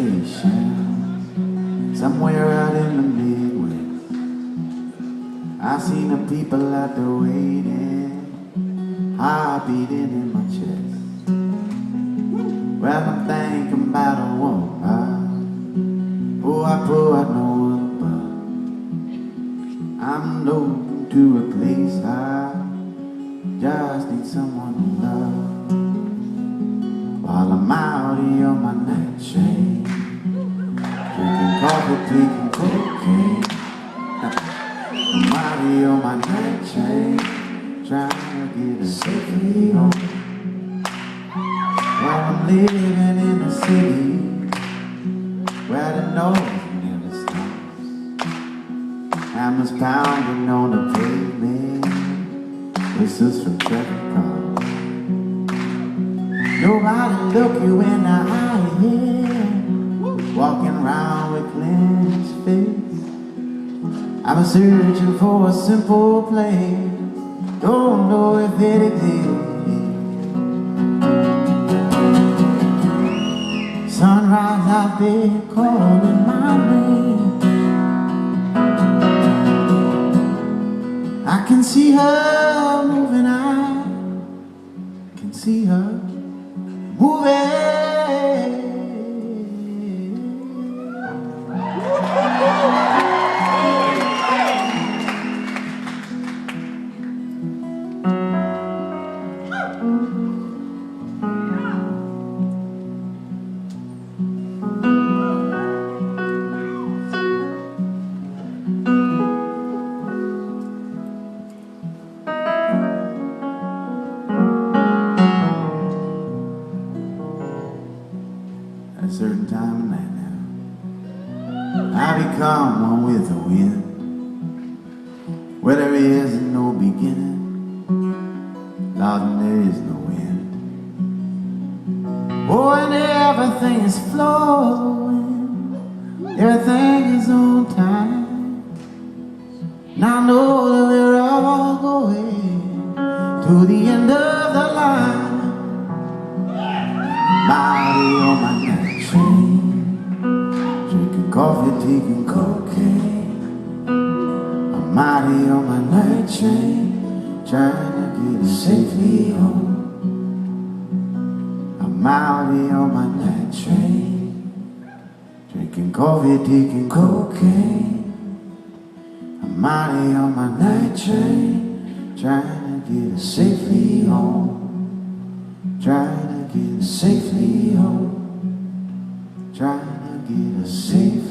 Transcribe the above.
station, somewhere out in the Midwest. I seen the people out there waiting, heart beating in my chest. Well, I'm thinking about a woman, oh, I pour out no one but. I'm looking to a place I just need someone to love. While I'm out here on my night train, drinking coffee, taking cocaine. I'm out here on my night train, trying to get us safely home. Well, I'm living in a city where the noise never stops. Hammers pounding on the pavement, whistles from traffic cars. Nobody look you in the eye here, walking around with clenched fists. I'm searching for a simple place, don't know if it exists. Sunrise out there calling my name. I can see her moving, I can see her moving. At a certain time of night now, I become one with the wind, where there is no beginning, Lord, and there is no end. Oh, and everything is flowing, everything is on time. And I know that we're all going to the end of the line. Body on my night train, drinking coffee, taking cocaine. I'm out here on my night train, trying to get us safely home. I'm out here on my night train, drinking coffee, taking cocaine. I'm out here on my night train, trying to get us safely home. Trying to get us safely home. Trying to get us safely